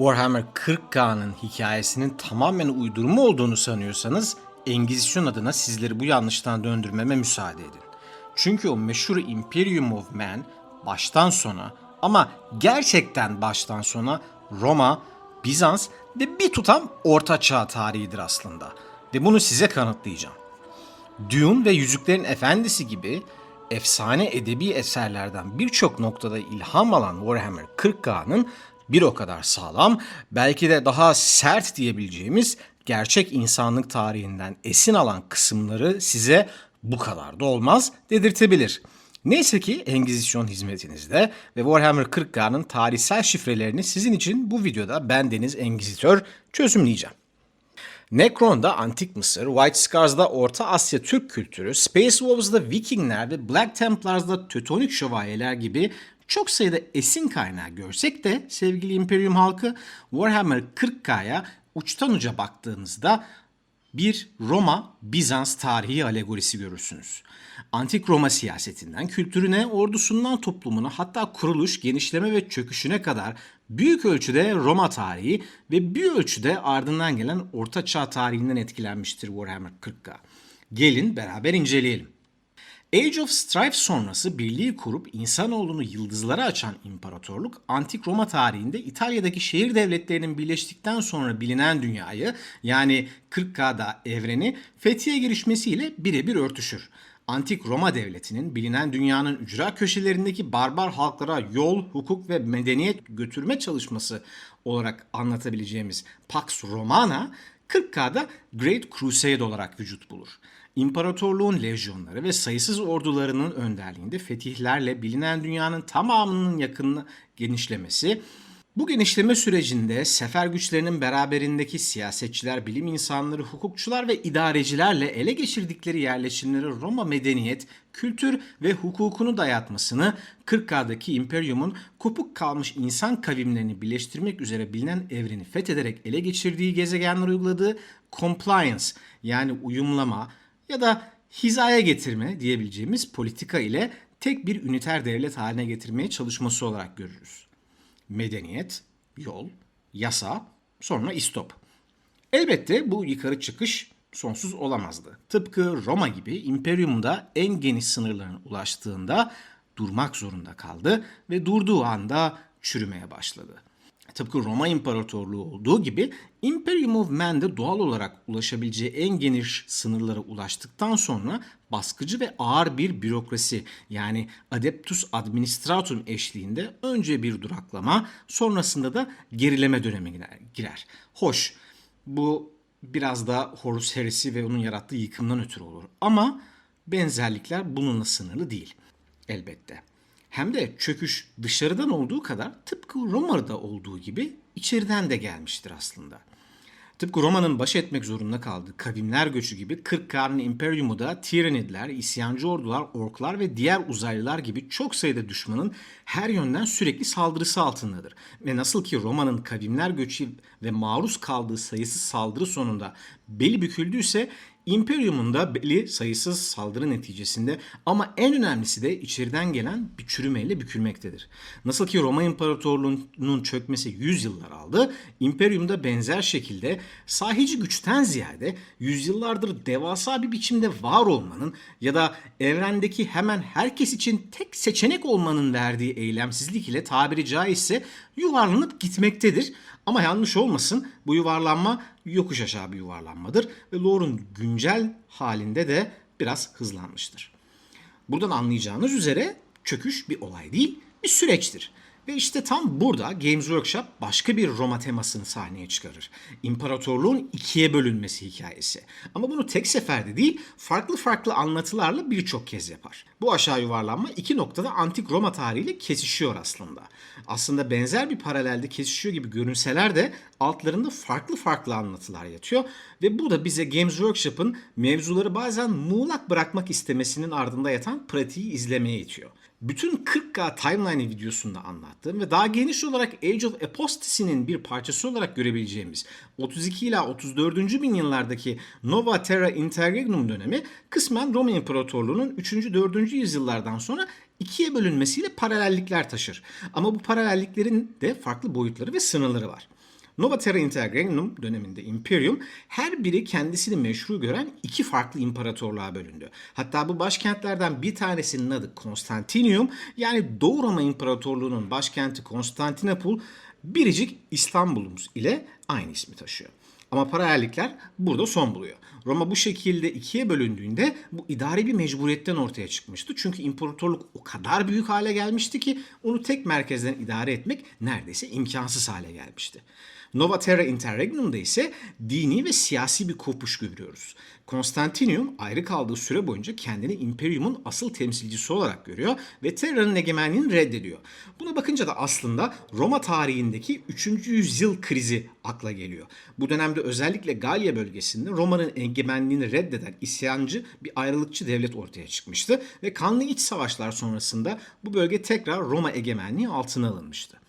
Warhammer 40K'nın hikayesinin tamamen uydurma olduğunu sanıyorsanız Engizisyon adına sizleri bu yanlıştan döndürmeme müsaade edin. Çünkü o meşhur Imperium of Man baştan sona ama gerçekten baştan sona Roma, Bizans ve bir tutam Orta Çağ tarihidir aslında. Ve bunu size kanıtlayacağım. Dune ve Yüzüklerin Efendisi gibi efsane edebi eserlerden birçok noktada ilham alan Warhammer 40K'nın bir o kadar sağlam, belki de daha sert diyebileceğimiz gerçek insanlık tarihinden esin alan kısımları size bu kadar da olmaz dedirtebilir. Neyse ki Engizisyon hizmetinizde ve Warhammer 40K'nın tarihsel şifrelerini sizin için bu videoda ben Deniz Engizitör çözümleyeceğim. Necron'da Antik Mısır, White Scars'da Orta Asya Türk kültürü, Space Wolves'da Vikingler ve Black Templars'da Teutonik şövalyeler gibi çok sayıda esin kaynağı görsek de sevgili Imperium halkı Warhammer 40K'ya uçtan uca baktığınızda bir Roma-Bizans tarihi alegorisi görürsünüz. Antik Roma siyasetinden, kültürüne, ordusundan toplumuna hatta kuruluş, genişleme ve çöküşüne kadar büyük ölçüde Roma tarihi ve bir ölçüde ardından gelen Orta Çağ tarihinden etkilenmiştir Warhammer 40K. Gelin beraber inceleyelim. Age of Strife sonrası birliği kurup insanoğlunu yıldızlara açan imparatorluk, Antik Roma tarihinde İtalya'daki şehir devletlerinin birleştikten sonra bilinen dünyayı, yani 40K'da evreni fethiye girişmesiyle birebir örtüşür. Antik Roma devletinin bilinen dünyanın ücra köşelerindeki barbar halklara yol, hukuk ve medeniyet götürme çalışması olarak anlatabileceğimiz Pax Romana, 40K'da Great Crusade olarak vücut bulur. İmparatorluğun lejyonları ve sayısız ordularının önderliğinde fetihlerle bilinen dünyanın tamamının yakınına genişlemesi, bu genişleme sürecinde sefer güçlerinin beraberindeki siyasetçiler, bilim insanları, hukukçular ve idarecilerle ele geçirdikleri yerleşimleri Roma medeniyet, kültür ve hukukunu dayatmasını, 40K'daki İmperium'un kopuk kalmış insan kavimlerini birleştirmek üzere bilinen evreni fethederek ele geçirdiği gezegenler uyguladığı compliance, yani uyumlama ya da hizaya getirme diyebileceğimiz politika ile tek bir üniter devlet haline getirmeye çalışması olarak görürüz. Medeniyet, yol, yasa, sonra istop. Elbette bu yukarı çıkış sonsuz olamazdı. Tıpkı Roma gibi İmperium'da en geniş sınırlarına ulaştığında durmak zorunda kaldı ve durduğu anda çürümeye başladı. Tıpkı Roma İmparatorluğu olduğu gibi Imperium of Man de doğal olarak ulaşabileceği en geniş sınırlara ulaştıktan sonra baskıcı ve ağır bir bürokrasi, yani Adeptus Administratum eşliğinde önce bir duraklama, sonrasında da gerileme dönemi girer. Hoş, bu biraz da Horus Heresi ve onun yarattığı yıkımdan ötürü olur ama benzerlikler bununla sınırlı değil elbette. Hem de çöküş dışarıdan olduğu kadar tıpkı Roma'da olduğu gibi içeriden de gelmiştir aslında. Tıpkı Roma'nın baş etmek zorunda kaldığı kavimler göçü gibi 40K'nın İmperiumu da Tiranidler, isyancı ordular, orklar ve diğer uzaylılar gibi çok sayıda düşmanın her yönden sürekli saldırısı altındadır. Ve nasıl ki Roma'nın kavimler göçü ve maruz kaldığı sayısız saldırı sonunda beli büküldüyse, İmperium'un da belli sayısız saldırı neticesinde ama en önemlisi de içeriden gelen bir çürümeyle bükülmektedir. Nasıl ki Roma İmparatorluğu'nun çökmesi 100 yıllar aldı, İmperium'da benzer şekilde sahici güçten ziyade yüzyıllardır devasa bir biçimde var olmanın ya da evrendeki hemen herkes için tek seçenek olmanın verdiği eylemsizlik ile tabiri caizse yuvarlanıp gitmektedir. Ama yanlış olmasın, bu yuvarlanma yokuş aşağı bir yuvarlanmadır ve lore'un güncel halinde de biraz hızlanmıştır. Buradan anlayacağınız üzere çöküş bir olay değil, bir süreçtir. Ve işte tam burada Games Workshop başka bir Roma temasını sahneye çıkarır. İmparatorluğun ikiye bölünmesi hikayesi. Ama bunu tek seferde değil, farklı farklı anlatılarla birçok kez yapar. Bu aşağı yuvarlanma iki noktada antik Roma tarihiyle kesişiyor aslında. Aslında benzer bir paralelde kesişiyor gibi görünseler de altlarında farklı farklı anlatılar yatıyor. Ve bu da bize Games Workshop'ın mevzuları bazen muğlak bırakmak istemesinin ardında yatan pratiği izlemeye itiyor. Bütün 40K timeline videosunda anlattığım ve daha geniş olarak Age of Apostasy'nin bir parçası olarak görebileceğimiz 32 ila 34. bin yıllardaki Nova Terra Interregnum dönemi kısmen Roma İmparatorluğu'nun 3. 4. yüzyıllardan sonra ikiye bölünmesiyle paralellikler taşır. Ama bu paralelliklerin de farklı boyutları ve sınırları var. Nova Terra Interregnum döneminde Imperium her biri kendisini meşru gören iki farklı imparatorluğa bölündü. Hatta bu başkentlerden bir tanesinin adı Konstantinium, yani Doğu Roma İmparatorluğu'nun başkenti Konstantinopol, biricik İstanbul'umuz ile aynı ismi taşıyor. Ama paralellikler burada son buluyor. Roma bu şekilde ikiye bölündüğünde bu idari bir mecburiyetten ortaya çıkmıştı. Çünkü imparatorluk o kadar büyük hale gelmişti ki onu tek merkezden idare etmek neredeyse imkansız hale gelmişti. Nova Terra Interregnum'da ise dini ve siyasi bir kopuş görüyoruz. Konstantinium ayrı kaldığı süre boyunca kendini imperiumun asıl temsilcisi olarak görüyor ve Terra'nın egemenliğini reddediyor. Buna bakınca da aslında Roma tarihindeki 3. yüzyıl krizi akla geliyor. Bu dönemde özellikle Galya bölgesinde Roma'nın egemenliğini reddeden isyancı bir ayrılıkçı devlet ortaya çıkmıştı ve kanlı iç savaşlar sonrasında bu bölge tekrar Roma egemenliği altına alınmıştı.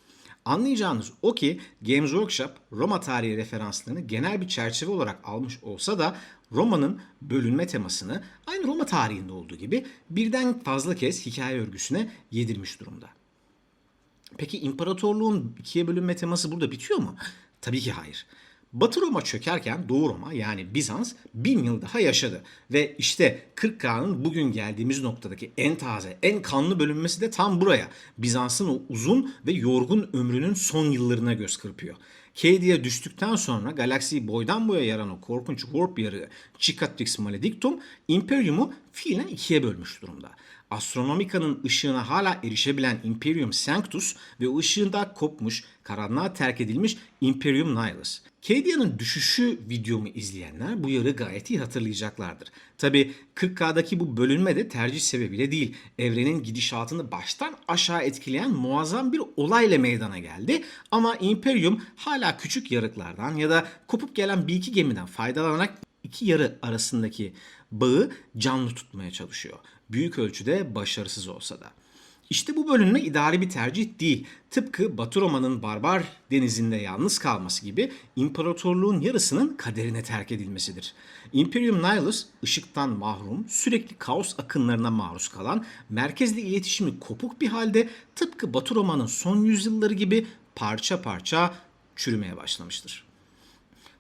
Anlayacağınız o ki Games Workshop Roma tarihi referanslarını genel bir çerçeve olarak almış olsa da Roma'nın bölünme temasını aynı Roma tarihinde olduğu gibi birden fazla kez hikaye örgüsüne yedirmiş durumda. Peki imparatorluğun ikiye bölünme teması burada bitiyor mu? Tabii ki hayır. Batı Roma çökerken Doğu Roma yani Bizans 1000 yıl daha yaşadı. Ve işte 40K'nın bugün geldiğimiz noktadaki en taze, en kanlı bölünmesi de tam buraya. Bizans'ın o uzun ve yorgun ömrünün son yıllarına göz kırpıyor. Cadia düştükten sonra galaksiyi boydan boya yaran o korkunç warp yarığı Cicatrix Maledictum Imperium'u fiilen ikiye bölmüş durumda. Astronomika'nın ışığına hala erişebilen Imperium Sanctus ve o ışığında kopmuş, karanlığa terk edilmiş Imperium Nihilus. Cadia'nın düşüşü videomu izleyenler bu yarığı gayet iyi hatırlayacaklardır. Tabi 40K'daki bu bölünme de tercih sebebiyle değil, evrenin gidişatını baştan aşağı etkileyen muazzam bir olayla meydana geldi. Ama Imperium hala küçük yarıklardan ya da kopup gelen bir iki gemiden faydalanarak iki yarı arasındaki bağı canlı tutmaya çalışıyor. Büyük ölçüde başarısız olsa da. İşte bu bölünme idari bir tercih değil. Tıpkı Batı Roma'nın barbar denizinde yalnız kalması gibi imparatorluğun yarısının kaderine terk edilmesidir. Imperium Nihilus ışıktan mahrum, sürekli kaos akınlarına maruz kalan, merkezle iletişimi kopuk bir halde tıpkı Batı Roma'nın son yüzyılları gibi parça parça çürümeye başlamıştır.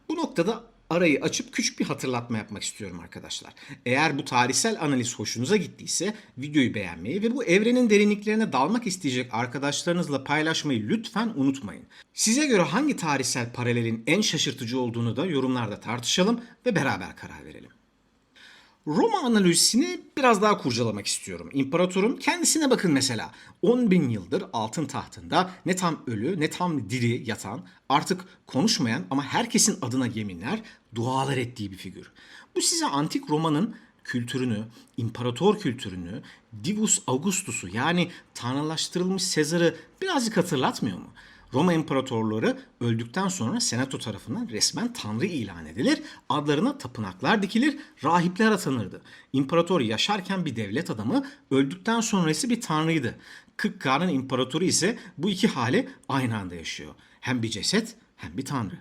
Bu noktada arayı açıp küçük bir hatırlatma yapmak istiyorum arkadaşlar. Eğer bu tarihsel analiz hoşunuza gittiyse videoyu beğenmeyi ve bu evrenin derinliklerine dalmak isteyecek arkadaşlarınızla paylaşmayı lütfen unutmayın. Size göre hangi tarihsel paralelin en şaşırtıcı olduğunu da yorumlarda tartışalım ve beraber karar verelim. Roma analojisini biraz daha kurcalamak istiyorum. İmparatorun kendisine bakın mesela. 10.000 yıldır altın tahtında ne tam ölü ne tam diri yatan, artık konuşmayan ama herkesin adına yeminler, dualar ettiği bir figür. Bu size antik Roma'nın kültürünü, imparator kültürünü, Divus Augustus'u yani tanrılaştırılmış Sezar'ı birazcık hatırlatmıyor mu? Roma imparatorları öldükten sonra senato tarafından resmen tanrı ilan edilir, adlarına tapınaklar dikilir, rahipler atanırdı. İmparator yaşarken bir devlet adamı, öldükten sonra ise bir tanrıydı. 40K'nın imparatoru ise bu iki hali aynı anda yaşıyor. Hem bir ceset hem bir tanrı.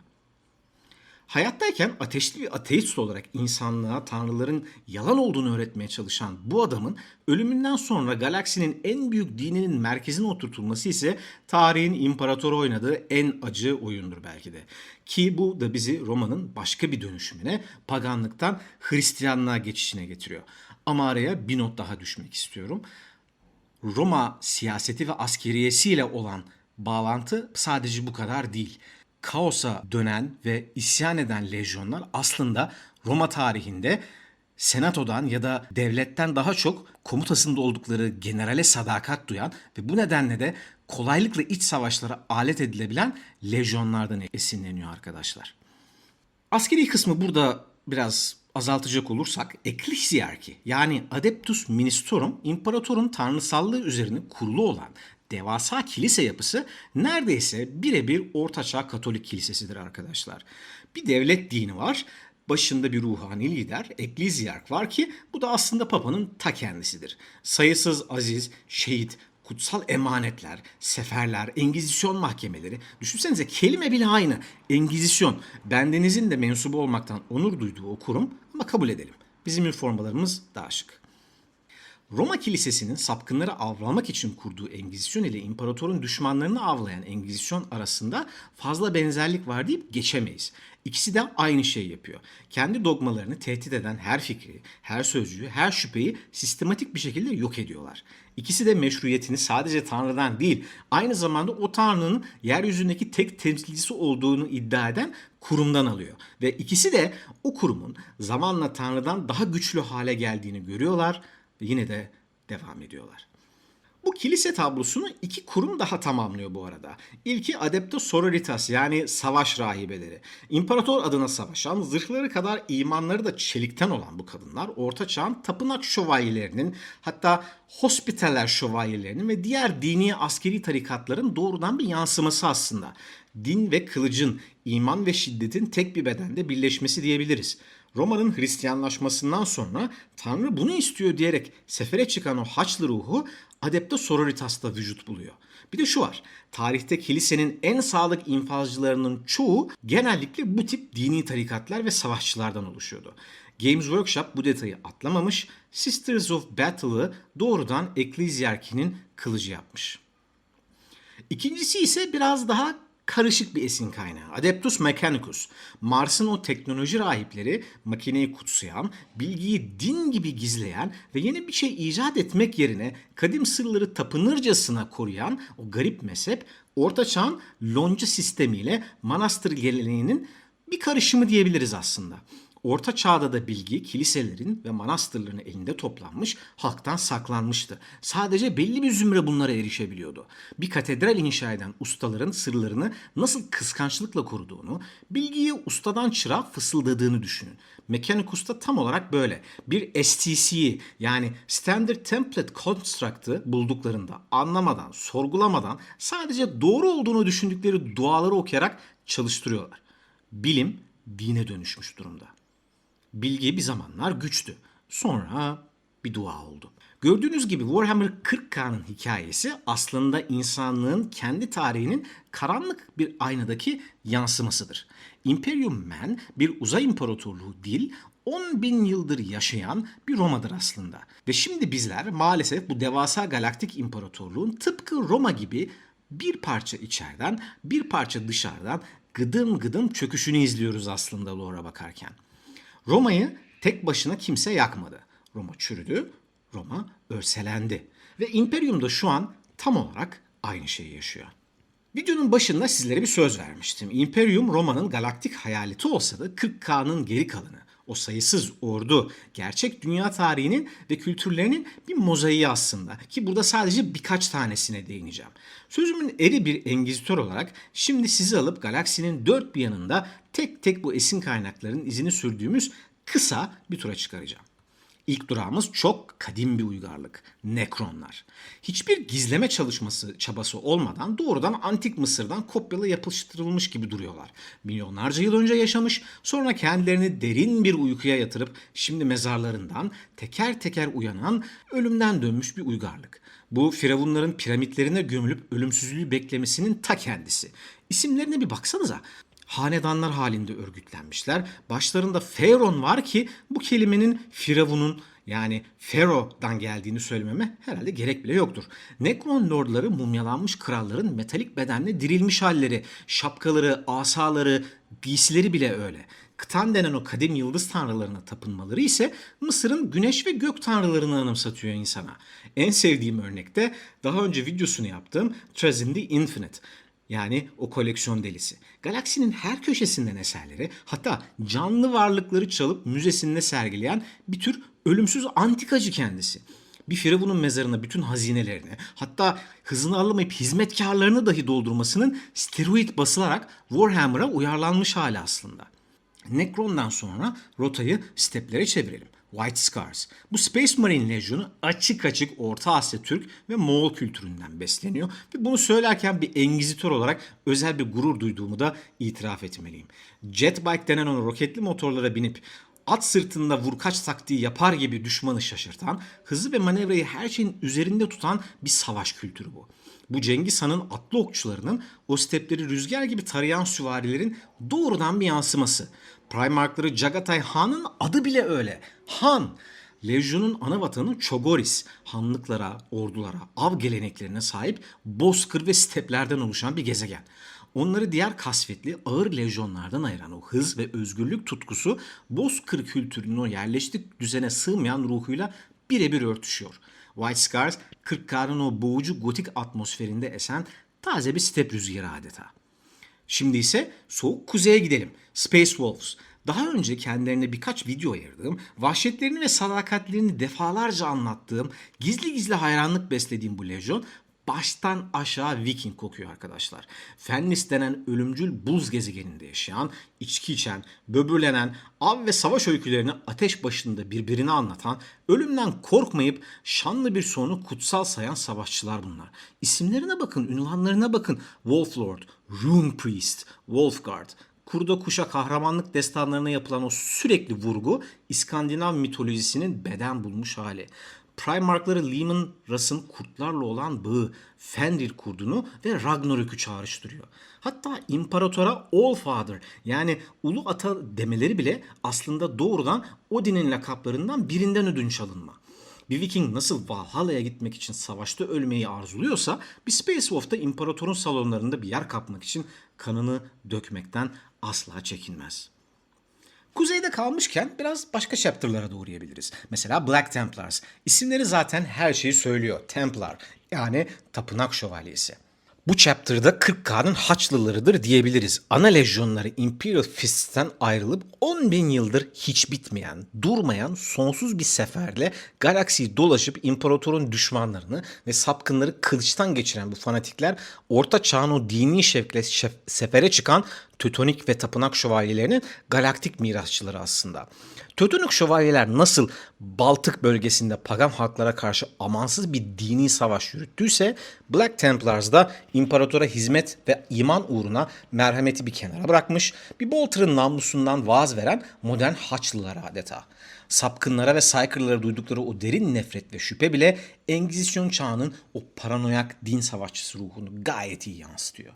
Hayattayken ateşli bir ateist olarak insanlığa tanrıların yalan olduğunu öğretmeye çalışan bu adamın ölümünden sonra galaksinin en büyük dininin merkezine oturtulması ise tarihin imparatoru oynadığı en acı oyundur belki de. Ki bu da bizi Roma'nın başka bir dönüşümüne, paganlıktan Hristiyanlığa geçişine getiriyor. Ama araya bir not daha düşmek istiyorum. Roma siyaseti ve askeriyesiyle olan bağlantı sadece bu kadar değil. Kaosa dönen ve isyan eden lejyonlar aslında Roma tarihinde senatodan ya da devletten daha çok komutasında oldukları generale sadakat duyan ve bu nedenle de kolaylıkla iç savaşlara alet edilebilen lejyonlardan esinleniyor arkadaşlar. Askeri kısmı burada biraz azaltacak olursak Ecclesiarchy yani Adeptus Ministorum imparatorun tanrısallığı üzerine kurulu olan devasa kilise yapısı neredeyse birebir Ortaçağ Katolik kilisesidir arkadaşlar. Bir devlet dini var, başında bir ruhani lider, Eklezyark var ki bu da aslında Papa'nın ta kendisidir. Sayısız aziz, şehit, kutsal emanetler, seferler, Engizisyon mahkemeleri. Düşünsenize kelime bile aynı. Engizisyon. Bendenizin de mensubu olmaktan onur duyduğu o kurum ama kabul edelim. Bizim üniformalarımız daha şık. Roma Kilisesi'nin sapkınları avlamak için kurduğu Engizisyon ile imparatorun düşmanlarını avlayan Engizisyon arasında fazla benzerlik var deyip geçemeyiz. İkisi de aynı şeyi yapıyor. Kendi dogmalarını tehdit eden her fikri, her sözcüğü, her şüpheyi sistematik bir şekilde yok ediyorlar. İkisi de meşruiyetini sadece Tanrı'dan değil, aynı zamanda o Tanrı'nın yeryüzündeki tek temsilcisi olduğunu iddia eden kurumdan alıyor. Ve ikisi de o kurumun zamanla Tanrı'dan daha güçlü hale geldiğini görüyorlar ve yine de devam ediyorlar. Bu kilise tablosunu iki kurum daha tamamlıyor bu arada. İlki Adepta Sororitas yani savaş rahibeleri. İmparator adına savaşan, zırhları kadar imanları da çelikten olan bu kadınlar Orta Çağ'ın tapınak şövalyelerinin, hatta Hospitaller şövalyelerinin ve diğer dini askeri tarikatların doğrudan bir yansıması aslında. Din ve kılıcın, iman ve şiddetin tek bir bedende birleşmesi diyebiliriz. Roma'nın Hristiyanlaşmasından sonra Tanrı bunu istiyor diyerek sefere çıkan o Haçlı ruhu Adepta Sororitas'ta vücut buluyor. Bir de şu var, tarihte kilisenin en sadık infazcılarının çoğu genellikle bu tip dini tarikatlar ve savaşçılardan oluşuyordu. Games Workshop bu detayı atlamamış, Sisters of Battle'ı doğrudan Eklezyarki'nin kılıcı yapmış. İkincisi ise biraz daha karışık bir esin kaynağı. Adeptus Mechanicus. Mars'ın o teknoloji rahipleri makineyi kutsayan, bilgiyi din gibi gizleyen ve yeni bir şey icat etmek yerine kadim sırları tapınırcasına koruyan o garip mezhep Orta Çağ'ın lonca sistemiyle manastır geleneğinin bir karışımı diyebiliriz aslında. Orta Çağ'da da bilgi kiliselerin ve manastırların elinde toplanmış, halktan saklanmıştı. Sadece belli bir zümre bunlara erişebiliyordu. Bir katedral inşa eden ustaların sırlarını nasıl kıskançlıkla koruduğunu, bilgiyi ustadan çırağa fısıldadığını düşünün. Mechanicus da tam olarak böyle. Bir STC'yi yani Standard Template Construct'ı bulduklarında anlamadan, sorgulamadan sadece doğru olduğunu düşündükleri duaları okuyarak çalıştırıyorlar. Bilim dine dönüşmüş durumda. Bilgi bir zamanlar güçtü. Sonra bir dua oldu. Gördüğünüz gibi Warhammer 40K'nın hikayesi aslında insanlığın kendi tarihinin karanlık bir aynadaki yansımasıdır. Imperium Man bir uzay imparatorluğu değil, 10.000 yıldır yaşayan bir Roma'dır aslında. Ve şimdi bizler maalesef bu devasa galaktik imparatorluğun tıpkı Roma gibi bir parça içeriden, bir parça dışarıdan gıdım gıdım çöküşünü izliyoruz aslında lore'a bakarken. Roma'yı tek başına kimse yakmadı. Roma çürüdü, Roma örselendi. Ve İmperium da şu an tam olarak aynı şeyi yaşıyor. Videonun başında sizlere bir söz vermiştim. İmperium Roma'nın galaktik hayaleti olsa da 40K'nın geri kalanı. O sayısız ordu, gerçek dünya tarihinin ve kültürlerinin bir mozaiği aslında. Ki burada sadece birkaç tanesine değineceğim. Sözümün eri bir engizitör olarak şimdi sizi alıp galaksinin dört bir yanında tek tek bu esin kaynaklarının izini sürdüğümüz kısa bir tura çıkaracağım. İlk durağımız çok kadim bir uygarlık. Nekronlar. Hiçbir gizleme çabası olmadan doğrudan Antik Mısır'dan kopyala yapıştırılmış gibi duruyorlar. Milyonlarca yıl önce yaşamış, sonra kendilerini derin bir uykuya yatırıp şimdi mezarlarından teker teker uyanan, ölümden dönmüş bir uygarlık. Bu firavunların piramitlerine gömülüp ölümsüzlüğü beklemesinin ta kendisi. İsimlerine bir baksanıza. Hanedanlar halinde örgütlenmişler. Başlarında Feron var ki bu kelimenin Firavun'un yani Fero'dan geldiğini söylememe herhalde gerek bile yoktur. Nekron lordları mumyalanmış kralların metalik bedenle dirilmiş halleri, şapkaları, asaları, giysileri bile öyle. Ktan denen o kadim yıldız tanrılarına tapınmaları ise Mısır'ın güneş ve gök tanrılarını anımsatıyor insana. En sevdiğim örnekte daha önce videosunu yaptığım Trazyn the Infinite. Yani o koleksiyon delisi. Galaksinin her köşesinden eserleri, hatta canlı varlıkları çalıp müzesinde sergileyen bir tür ölümsüz antikacı kendisi. Bir firavunun mezarına bütün hazinelerini, hatta hızını alamayıp hizmetkarlarını dahi doldurmasının steroid basılarak Warhammer'a uyarlanmış hali aslında. Necron'dan sonra rotayı steplere çevirelim. White Scars. Bu Space Marine Legion'u açık açık Orta Asya Türk ve Moğol kültüründen besleniyor. Ve bunu söylerken bir engizitör olarak özel bir gurur duyduğumu da itiraf etmeliyim. Jetbike denen o roketli motorlara binip at sırtında vurkaç taktiği yapar gibi düşmanı şaşırtan, hızı ve manevrayı her şeyin üzerinde tutan bir savaş kültürü bu. Bu Cengiz Han'ın atlı okçularının o stepleri rüzgar gibi tarayan süvarilerin doğrudan bir yansıması. Primarkları Cagatay Han'ın adı bile öyle. Han. Lejyon'un ana vatanı Çogoris, hanlıklara, ordulara, av geleneklerine sahip bozkır ve steplerden oluşan bir gezegen. Onları diğer kasvetli ağır lejyonlardan ayıran o hız ve özgürlük tutkusu bozkır kültürünün o yerleştik düzene sığmayan ruhuyla birebir örtüşüyor. White Scars, 40K'nın o boğucu gotik atmosferinde esen taze bir step rüzgarı adeta. Şimdi ise soğuk kuzeye gidelim. Space Wolves. Daha önce kendilerine birkaç video ayırdığım, vahşetlerini ve sadakatlerini defalarca anlattığım, gizli gizli hayranlık beslediğim bu lejyon baştan aşağı Viking kokuyor arkadaşlar. Fenris denen ölümcül buz gezegeninde yaşayan, içki içen, böbürlenen, av ve savaş öykülerini ateş başında birbirine anlatan, ölümden korkmayıp şanlı bir sonu kutsal sayan savaşçılar bunlar. İsimlerine bakın, ünvanlarına bakın. Wolflord, Rune Priest, Wolfguard. Kurda kuşa kahramanlık destanlarına yapılan o sürekli vurgu İskandinav mitolojisinin beden bulmuş hali. Primarkları Leman Russ'ın kurtlarla olan bağı Fenrir kurdunu ve Ragnarök'ü çağrıştırıyor. Hatta imparatora Allfather yani Ulu Ata demeleri bile aslında doğrudan Odin'in lakaplarından birinden ödünç alınma. Bir Viking nasıl Valhalla'ya gitmek için savaşta ölmeyi arzuluyorsa bir Space Wolf da imparatorun salonlarında bir yer kapmak için kanını dökmekten asla çekinmez. Kuzeyde kalmışken biraz başka chapter'lara da uğrayabiliriz. Mesela Black Templars. İsimleri zaten her şeyi söylüyor. Templar yani tapınak şövalyesi. Bu chapter'da 40K'nın Haçlılarıdır diyebiliriz. Ana lejyonları Imperial Fist'ten ayrılıp 10.000 yıldır hiç bitmeyen, durmayan, sonsuz bir seferle galaksiyi dolaşıp imparatorun düşmanlarını ve sapkınları kılıçtan geçiren bu fanatikler Orta Çağ'ın o dini şevkle sefere çıkan Teutonik ve tapınak şövalyelerinin galaktik mirasçıları aslında. Teutonik şövalyeler nasıl Baltık bölgesinde pagan halklara karşı amansız bir dini savaş yürüttüyse Black Templars da imparatora hizmet ve iman uğruna merhameti bir kenara bırakmış, bir Bolter'ın namlusundan vaaz veren modern Haçlılar adeta. Sapkınlara ve saykırlara duydukları o derin nefret ve şüphe bile Engizisyon çağının o paranoyak din savaşçısı ruhunu gayet iyi yansıtıyor.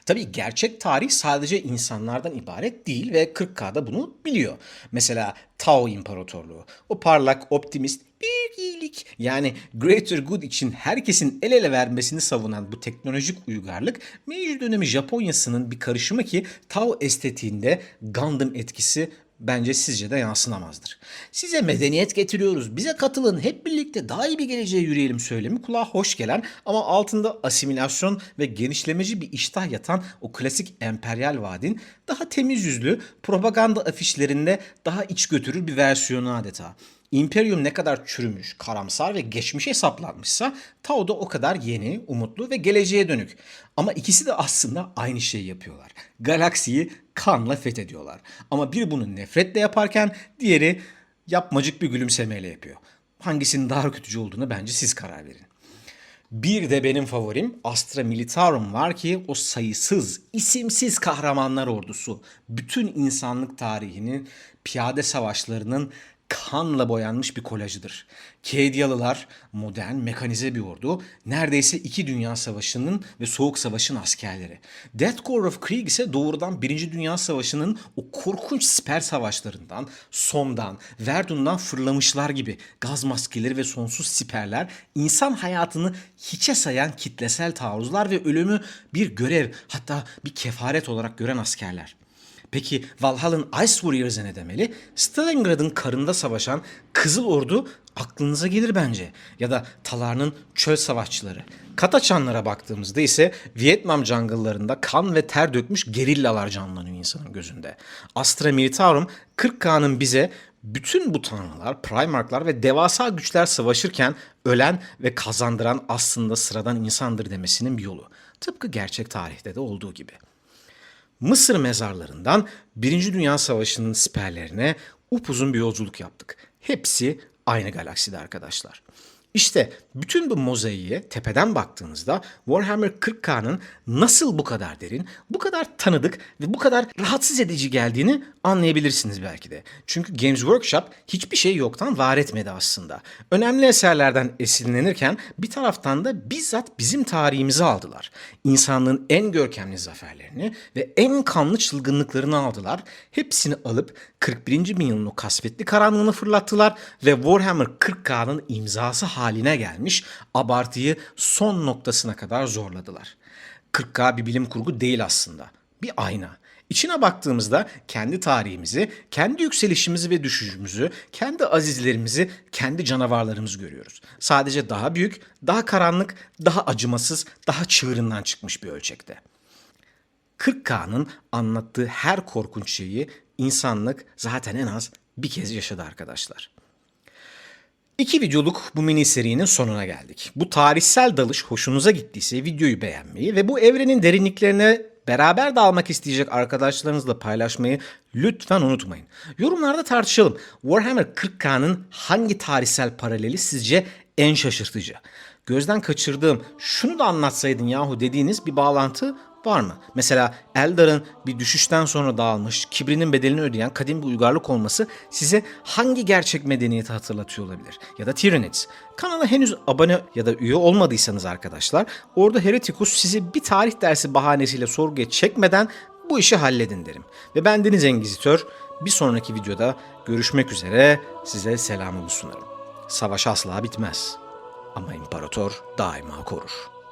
Tabii gerçek tarih sadece insanlardan ibaret değil ve 40K'da bunu biliyor. Mesela Tao İmparatorluğu, o parlak, optimist, büyük iyilik yani greater good için herkesin el ele vermesini savunan bu teknolojik uygarlık Meiji dönemi Japonya'sının bir karışımı ki Tao estetiğinde Gundam etkisi bence sizce de yadsınamazdır. Size medeniyet getiriyoruz, bize katılın, hep birlikte daha iyi bir geleceğe yürüyelim söylemi kulağa hoş gelen ama altında asimilasyon ve genişlemeci bir iştah yatan o klasik emperyal vaadin daha temiz yüzlü propaganda afişlerinde daha iç götürür bir versiyonu adeta. İmperium ne kadar çürümüş, karamsar ve geçmişe saplanmışsa Tao da o kadar yeni, umutlu ve geleceğe dönük. Ama ikisi de aslında aynı şeyi yapıyorlar. Galaksiyi kanla fethediyorlar. Ama biri bunu nefretle yaparken diğeri yapmacık bir gülümsemeyle yapıyor. Hangisinin daha kötücü olduğunu bence siz karar verin. Bir de benim favorim Astra Militarum var ki o sayısız, isimsiz kahramanlar ordusu. Bütün insanlık tarihinin piyade savaşlarının kanla boyanmış bir kolajıdır. Kedyalılar modern, mekanize bir ordu. Neredeyse 2 Dünya Savaşı'nın ve Soğuk Savaş'ın askerleri. Death Korps of Krieg ise doğrudan 1. Dünya Savaşı'nın o korkunç siper savaşlarından, Somme''dan, Verdun'dan fırlamışlar gibi gaz maskeleri ve sonsuz siperler insan hayatını hiçe sayan kitlesel taarruzlar ve ölümü bir görev hatta bir kefaret olarak gören askerler. Peki Valhalla'nın Ice Warriors'e ne demeli? Stalingrad'ın karında savaşan Kızıl Ordu aklınıza gelir bence. Ya da Talar'ın çöl savaşçıları. Kataçanlara baktığımızda ise Vietnam jungle'larında kan ve ter dökmüş gerillalar canlanıyor insanın gözünde. Astra Militarum 40K'nın bize bütün bu tanrılar, primarklar ve devasa güçler savaşırken ölen ve kazandıran aslında sıradan insandır demesinin bir yolu. Tıpkı gerçek tarihte de olduğu gibi. Mısır mezarlarından 1. Dünya Savaşı'nın siperlerine upuzun bir yolculuk yaptık. Hepsi aynı galakside arkadaşlar. İşte bütün bu mozaiğe tepeden baktığınızda Warhammer 40K'nın nasıl bu kadar derin, bu kadar tanıdık ve bu kadar rahatsız edici geldiğini anlayabilirsiniz belki de. Çünkü Games Workshop hiçbir şey yoktan var etmedi aslında. Önemli eserlerden esinlenirken bir taraftan da bizzat bizim tarihimizi aldılar. İnsanlığın en görkemli zaferlerini ve en kanlı çılgınlıklarını aldılar. Hepsini alıp 41. bin yılın o kasvetli karanlığını fırlattılar ve Warhammer 40K'nın imzası haline gelmiş abartıyı son noktasına kadar zorladılar. 40K bir bilim kurgu değil aslında. Bir ayna. İçine baktığımızda kendi tarihimizi, kendi yükselişimizi ve düşüşümüzü, kendi azizlerimizi, kendi canavarlarımızı görüyoruz. Sadece daha büyük, daha karanlık, daha acımasız, daha çığırından çıkmış bir ölçekte. 40K'nın anlattığı her korkunç şeyi insanlık zaten en az bir kez yaşadı arkadaşlar. 2 videoluk bu mini serinin sonuna geldik. Bu tarihsel dalış hoşunuza gittiyse videoyu beğenmeyi ve bu evrenin derinliklerine beraber dalmak isteyecek arkadaşlarınızla paylaşmayı lütfen unutmayın. Yorumlarda tartışalım. Warhammer 40K'nın hangi tarihsel paraleli sizce en şaşırtıcı? Gözden kaçırdığım, şunu da anlatsaydın yahu dediğiniz bir bağlantı var mı? Mesela Eldar'ın bir düşüşten sonra dağılmış, kibrinin bedelini ödeyen kadim bir uygarlık olması size hangi gerçek medeniyeti hatırlatıyor olabilir? Ya da Tyranids. Kanala henüz abone ya da üye olmadıysanız arkadaşlar, orada Hereticus sizi bir tarih dersi bahanesiyle sorguya çekmeden bu işi halledin derim. Ve ben Deniz Engizitör, bir sonraki videoda görüşmek üzere, size selamımı sunarım. Savaş asla bitmez ama imparator daima korur.